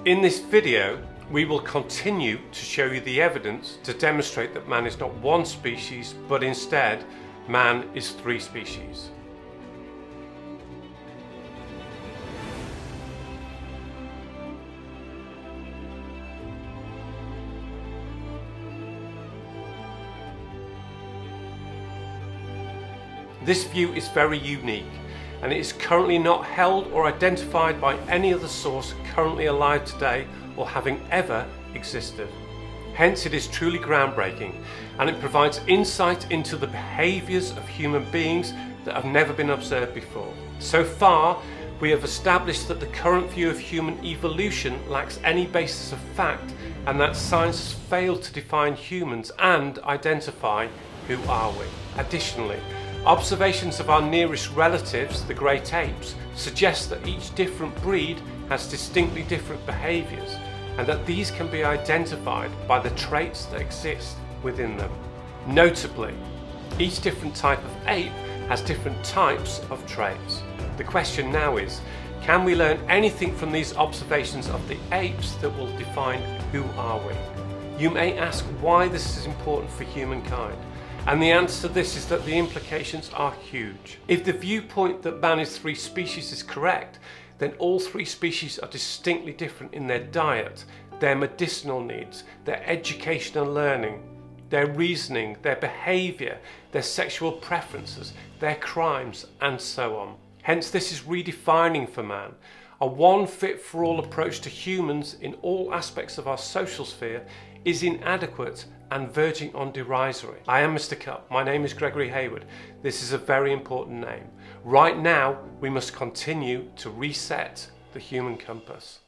In this video, we will continue to show you the evidence to demonstrate that man is not one species, but instead, man is three species. This view is very unique, and it is currently not held or identified by any other source currently alive today or having ever existed. Hence, it is truly groundbreaking, and it provides insight into the behaviours of human beings that have never been observed before. So far, we have established that the current view of human evolution lacks any basis of fact, and that science has failed to define humans and identify who are we. Additionally, observations of our nearest relatives, the great apes, suggest that each different breed has distinctly different behaviours, and that these can be identified by the traits that exist within them. Notably, each different type of ape has different types of traits. The question now is, can we learn anything from these observations of the apes that will define who are we? You may ask why this is important for humankind. And the answer to this is that the implications are huge. If the viewpoint that man is three species is correct, then all three species are distinctly different in their diet, their medicinal needs, their education and learning, their reasoning, their behaviour, their sexual preferences, their crimes, and so on. Hence, this is redefining for man. A one-fit-for-all approach to humans in all aspects of our social sphere is inadequate and verging on derisory. I am Mr. Cup. My name is Gregory Hayward. This is a very important name. Right now, we must continue to reset the human compass.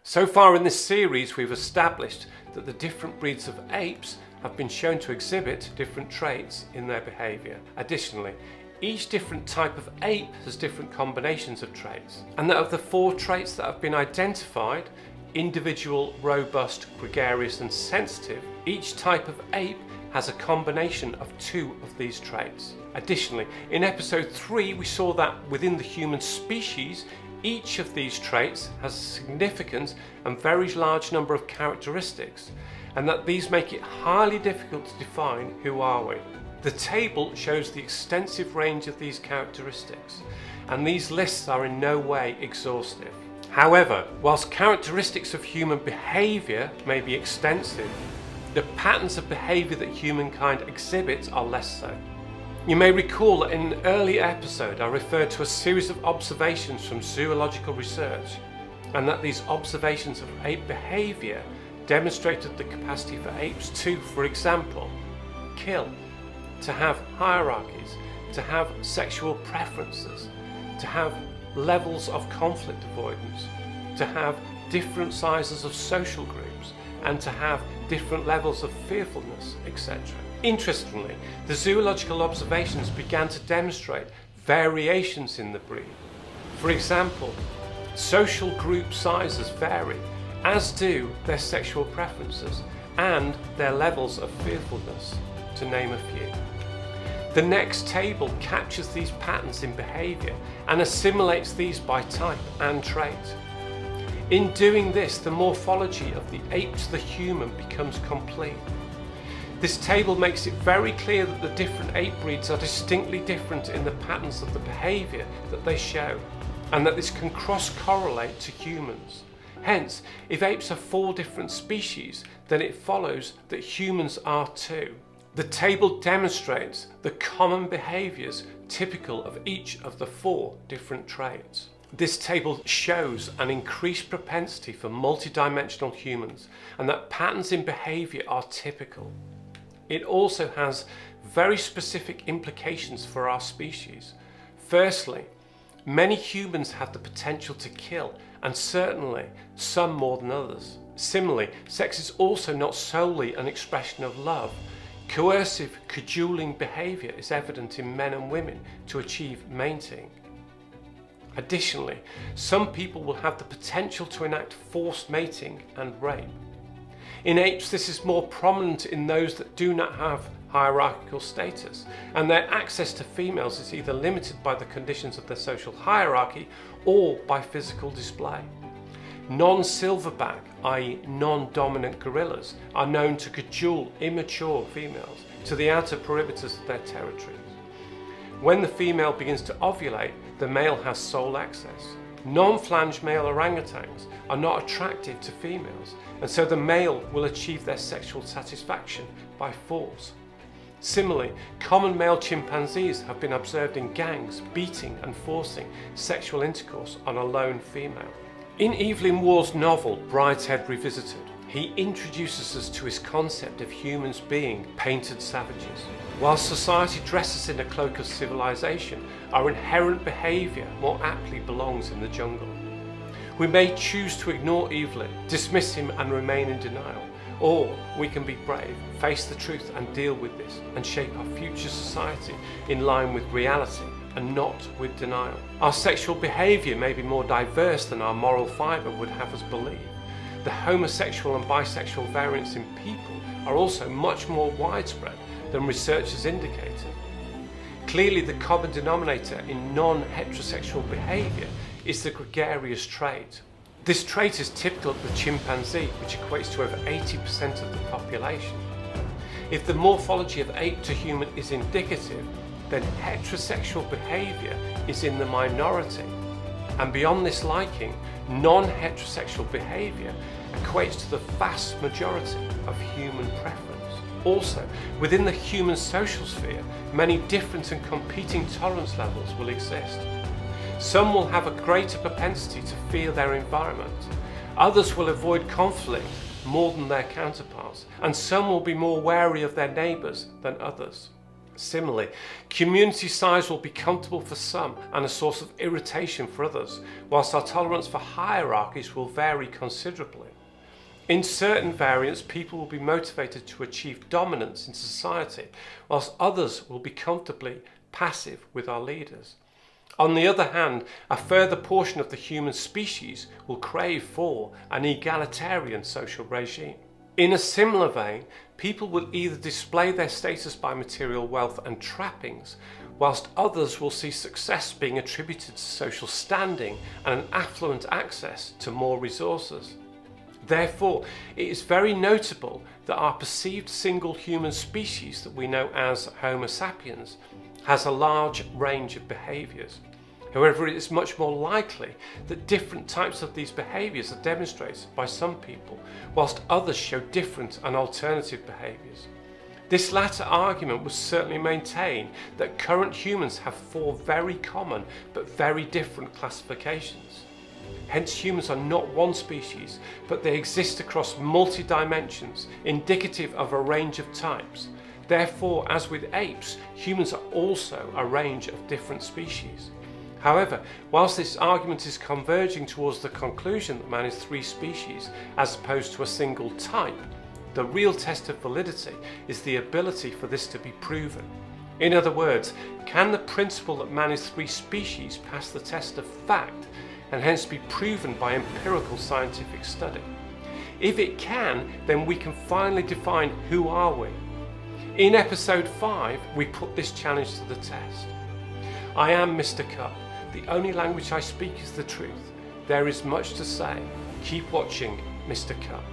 So far in this series, we've established that the different breeds of apes have been shown to exhibit different traits in their behaviour. Additionally, each different type of ape has different combinations of traits, and that of the four traits that have been identified, individual, robust, gregarious and sensitive, each type of ape has a combination of two of these traits. Additionally, in episode 3 we saw that within the human species, each of these traits has a significant and very large number of characteristics, and that these make it highly difficult to define who are we. The table shows the extensive range of these characteristics, and these lists are in no way exhaustive. However, whilst characteristics of human behaviour may be extensive, the patterns of behaviour that humankind exhibits are less so. You may recall that in an earlier episode I referred to a series of observations from zoological research, and that these observations of ape behaviour demonstrated the capacity for apes to, for example, kill, to have hierarchies, to have sexual preferences, to have levels of conflict avoidance, to have different sizes of social groups, and to have different levels of fearfulness, etc. Interestingly, the zoological observations began to demonstrate variations in the breed. For example, social group sizes vary, as do their sexual preferences and their levels of fearfulness, to name a few. The next table captures these patterns in behaviour and assimilates these by type and trait. In doing this, the morphology of the ape to the human becomes complete. This table makes it very clear that the different ape breeds are distinctly different in the patterns of the behaviour that they show, and that this can cross-correlate to humans. Hence, if apes are 4 different species, then it follows that humans are too. The table demonstrates the common behaviours typical of each of the 4 different traits. This table shows an increased propensity for multidimensional humans, and that patterns in behaviour are typical. It also has very specific implications for our species. Firstly, many humans have the potential to kill, and certainly some more than others. Similarly, sex is also not solely an expression of love. Coercive, cajoling behaviour is evident in men and women to achieve mating. Additionally, some people will have the potential to enact forced mating and rape. In apes, this is more prominent in those that do not have hierarchical status, and their access to females is either limited by the conditions of their social hierarchy or by physical display. Non-silverback, i.e. non-dominant gorillas, are known to cajole immature females to the outer perimeters of their territories. When the female begins to ovulate, the male has sole access. Non-flange male orangutans are not attractive to females, and so the male will achieve their sexual satisfaction by force. Similarly, common male chimpanzees have been observed in gangs beating and forcing sexual intercourse on a lone female. In Evelyn Waugh's novel Brideshead Revisited, he introduces us to his concept of humans being painted savages. While society dresses in a cloak of civilization, our inherent behaviour more aptly belongs in the jungle. We may choose to ignore Evelyn, dismiss him and remain in denial, or we can be brave, face the truth and deal with this, and shape our future society in line with reality and not with denial. Our sexual behaviour may be more diverse than our moral fibre would have us believe. The homosexual and bisexual variants in people are also much more widespread than researchers indicated. Clearly, the common denominator in non-heterosexual behaviour is the gregarious trait. This trait is typical of the chimpanzee, which equates to over 80% of the population. If the morphology of ape to human is indicative, then heterosexual behaviour is in the minority. And beyond this liking, non-heterosexual behaviour equates to the vast majority of human preference. Also, within the human social sphere, many different and competing tolerance levels will exist. Some will have a greater propensity to fear their environment. Others will avoid conflict more than their counterparts, and some will be more wary of their neighbours than others. Similarly, community size will be comfortable for some and a source of irritation for others, whilst our tolerance for hierarchies will vary considerably. In certain variants, people will be motivated to achieve dominance in society, whilst others will be comfortably passive with our leaders. On the other hand, a further portion of the human species will crave for an egalitarian social regime. In a similar vein, people will either display their status by material wealth and trappings, whilst others will see success being attributed to social standing and an affluent access to more resources. Therefore, it is very notable that our perceived single human species that we know as Homo sapiens has a large range of behaviours. However, it is much more likely that different types of these behaviours are demonstrated by some people, whilst others show different and alternative behaviours. This latter argument would certainly maintain that current humans have four very common but very different classifications. Hence, humans are not one species, but they exist across multi-dimensions, indicative of a range of types. Therefore, as with apes, humans are also a range of different species. However, whilst this argument is converging towards the conclusion that man is three species as opposed to a single type, the real test of validity is the ability for this to be proven. In other words, can the principle that man is three species pass the test of fact and hence be proven by empirical scientific study? If it can, then we can finally define who are we. In episode 5, we put this challenge to the test. I am Mr. Cup. The only language I speak is the truth. There is much to say. Keep watching Mr. Cup.